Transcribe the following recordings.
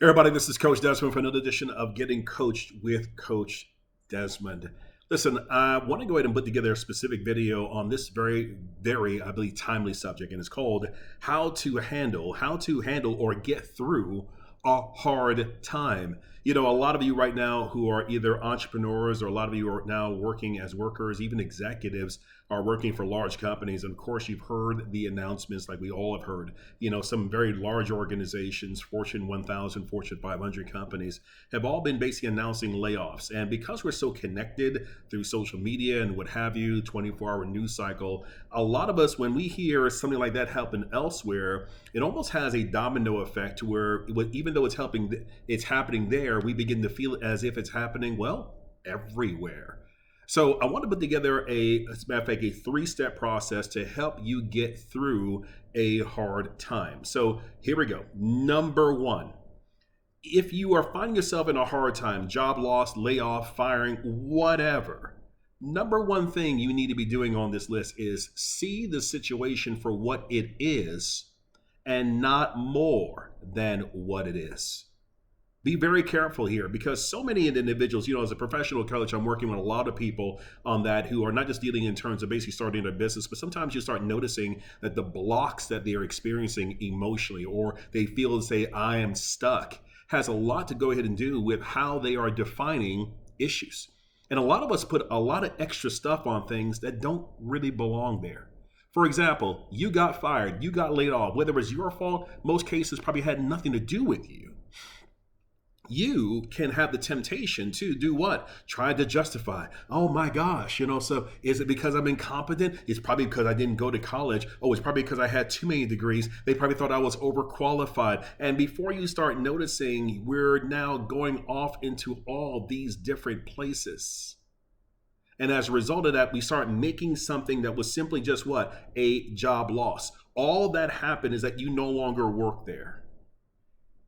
Everybody, this is Coach Desmond for another edition of Getting Coached with Coach Desmond. Listen, I want to go ahead and put together a specific video on this very, I believe, timely subject, and it's called how to handle or get through a hard time. A lot of you right now who are either entrepreneurs or a lot of you are now working as workers, even executives are working for large companies. And of course, you've heard the announcements like we all have heard. Some very large organizations, Fortune 1000, Fortune 500 companies, have all been basically announcing layoffs. And because we're so connected through social media and what have you, 24-hour news cycle, a lot of us, when we hear something like that happen elsewhere, it almost has a domino effect to where even though it's happening there, we begin to feel as if it's happening, well, everywhere. So I want to put together as a matter of fact, a three-step process to help you get through a hard time. So here we go. Number one, if you are finding yourself in a hard time, job loss, layoff, firing, whatever, number one thing you need to be doing on this list is see the situation for what it is and not more than what it is. Be very careful here because so many individuals, as a professional coach, I'm working with a lot of people on that who are not just dealing in terms of basically starting their business, but sometimes you start noticing that the blocks that they are experiencing emotionally or they feel and say, I am stuck, has a lot to go ahead and do with how they are defining issues. And a lot of us put a lot of extra stuff on things that don't really belong there. For example, you got fired, you got laid off, whether it was your fault, most cases probably had nothing to do with you. You can have the temptation to do what? Try to justify. Oh my gosh, so is it because I'm incompetent? It's probably because I didn't go to college. Oh, it's probably because I had too many degrees. They probably thought I was overqualified. And before you start noticing, we're now going off into all these different places. And as a result of that, we start making something that was simply just what? A job loss. All that happened is that you no longer work there.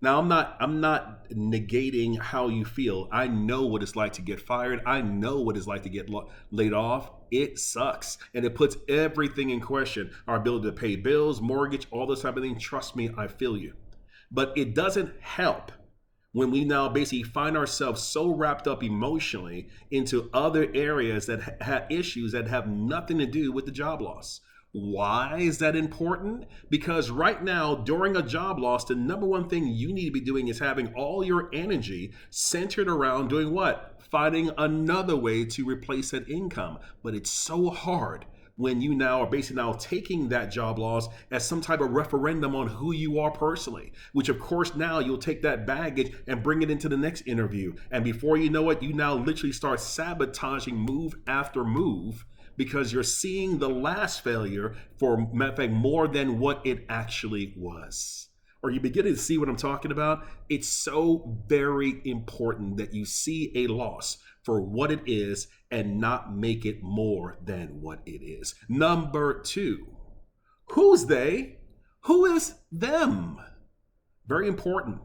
Now I'm not negating how you feel. I know what it's like to get fired. I know what it's like to get laid off. It sucks and it puts everything in question. Our ability to pay bills, mortgage, all this type of thing. Trust me, I feel you. But it doesn't help when we now basically find ourselves so wrapped up emotionally into other areas that have issues that have nothing to do with the job loss. Why is that important? Because right now, during a job loss, the number one thing you need to be doing is having all your energy centered around doing what? Finding another way to replace that income. But it's so hard when you now are basically now taking that job loss as some type of referendum on who you are personally, which of course now you'll take that baggage and bring it into the next interview. And before you know it, you now literally start sabotaging move after move because you're seeing the last failure for, matter of fact, more than what it actually was. Are you beginning to see what I'm talking about? It's so very important that you see a loss for what it is and not make it more than what it is. Number two, who's they? Who is them? Very important.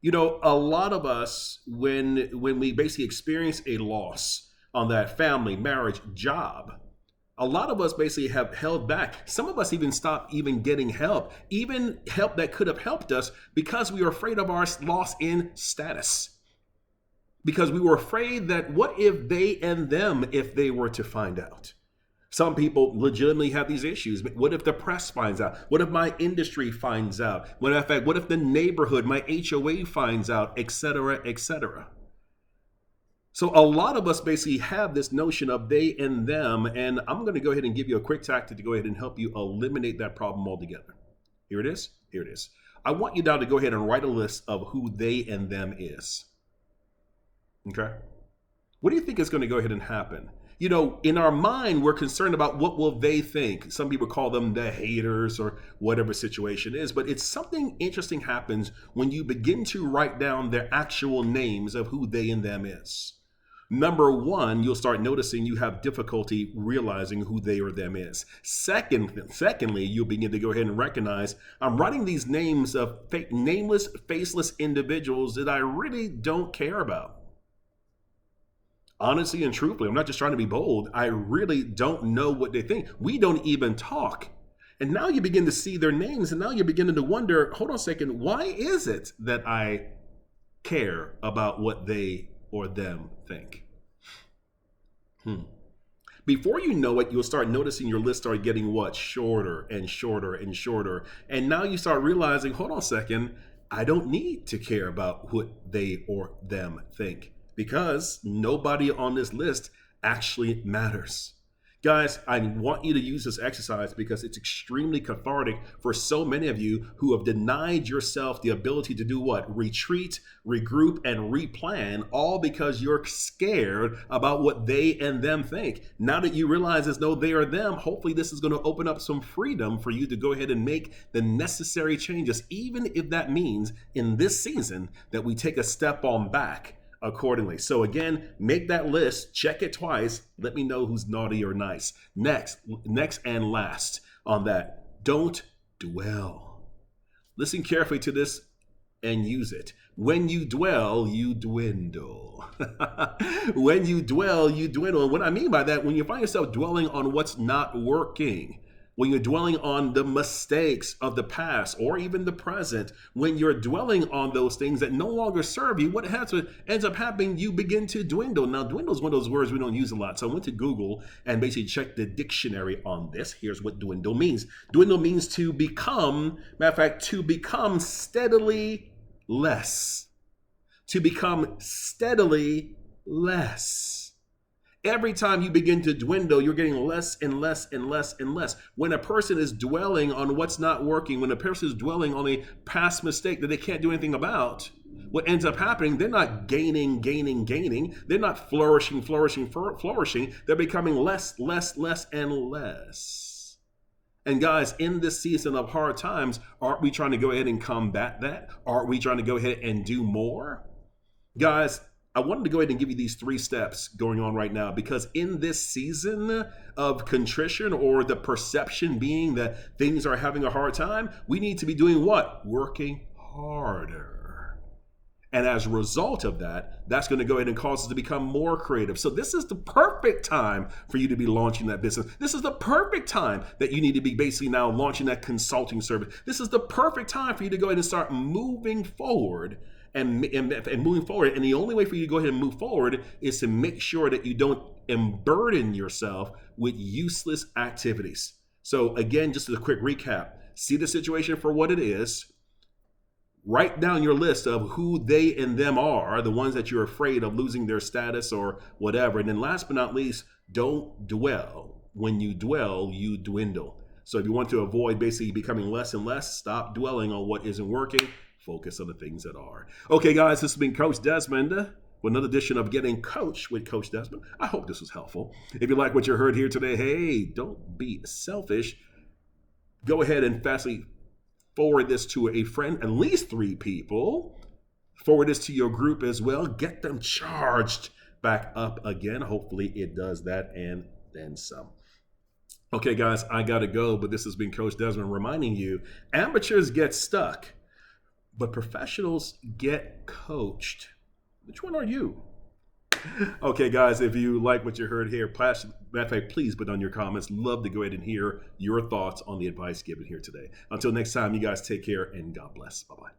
A lot of us, when we basically experience a loss on that family, marriage, job, a lot of us basically have held back. Some of us even stopped even getting help, even help that could have helped us because we were afraid of our loss in status. Because we were afraid that what if they and them if they were to find out? Some people legitimately have these issues. What if the press finds out? What if my industry finds out? What if the neighborhood, my HOA finds out, et cetera, et cetera? So a lot of us basically have this notion of they and them, and I'm going to go ahead and give you a quick tactic to go ahead and help you eliminate that problem altogether. Here it is. Here it is. I want you now to go ahead and write a list of who they and them is. Okay? What do you think is going to go ahead and happen? In our mind, we're concerned about what will they think. Some people call them the haters or whatever situation is, but it's something interesting happens when you begin to write down their actual names of who they and them is. Number one, you'll start noticing you have difficulty realizing who they or them is. Secondly, you'll begin to go ahead and recognize I'm writing these names of nameless, faceless individuals that I really don't care about. Honestly and truthfully, I'm not just trying to be bold. I really don't know what they think. We don't even talk. And now you begin to see their names, and now you're beginning to wonder, hold on a second, why is it that I care about what they or them think. Hmm. Before you know it, you'll start noticing your list start getting what? Shorter and shorter and shorter. And now you start realizing, hold on a second, I don't need to care about what they or them think because nobody on this list actually matters. Guys, I want you to use this exercise because it's extremely cathartic for so many of you who have denied yourself the ability to do what? Retreat, regroup, and replan, all because you're scared about what they and them think. Now that you realize there's no they or them, hopefully this is going to open up some freedom for you to go ahead and make the necessary changes, even if that means in this season that we take a step on back accordingly. So again, make that list, check it twice, let me know who's naughty or nice. Next and last on that, don't dwell. Listen carefully to this and use it. When you dwell, you dwindle. When you dwell, you dwindle. And what I mean by that, when you find yourself dwelling on what's not working, when you're dwelling on the mistakes of the past or even the present, when you're dwelling on those things that no longer serve you, what ends up happening, you begin to dwindle. Now, dwindle is one of those words we don't use a lot. So I went to Google and basically checked the dictionary on this. Here's what dwindle means. Dwindle means to become, matter of fact, to become steadily less. To become steadily less. Every time you begin to dwindle, you're getting less and less and less and less. When a person is dwelling on what's not working, when a person is dwelling on a past mistake that they can't do anything about, what ends up happening, they're not gaining. They're not flourishing. They're becoming less, and less. And guys, in this season of hard times, aren't we trying to go ahead and combat that? Aren't we trying to go ahead and do more? Guys, I wanted to go ahead and give you these 3 steps going on right now because in this season of contrition, or the perception being that things are having a hard time, we need to be doing what? Working harder. And as a result of that, that's going to go ahead and cause us to become more creative. So this is the perfect time for you to be launching that business. This is the perfect time that you need to be basically now launching that consulting service. This is the perfect time for you to go ahead and start moving forward and moving forward. And the only way for you to go ahead and move forward is to make sure that you don't burden yourself with useless activities. So again, just as a quick recap, see the situation for what it is. Write down your list of who they and them are, the ones that you're afraid of losing their status or whatever. And then last but not least, don't dwell. When you dwell, you dwindle. So if you want to avoid basically becoming less and less, stop dwelling on what isn't working. Focus on the things that are. Okay, guys, this has been Coach Desmond with another edition of Getting Coached with Coach Desmond. I hope this was helpful. If you like what you heard here today, hey, don't be selfish. Go ahead and fastly forward this to a friend, at least 3 people. Forward this to your group as well. Get them charged back up again. Hopefully it does that and then some. Okay, guys, I got to go, but this has been Coach Desmond reminding you, amateurs get stuck, but professionals get coached. Which one are you? Okay, guys, if you like what you heard here, please put on your comments. Love to go ahead and hear your thoughts on the advice given here today. Until next time, you guys take care and God bless. Bye-bye.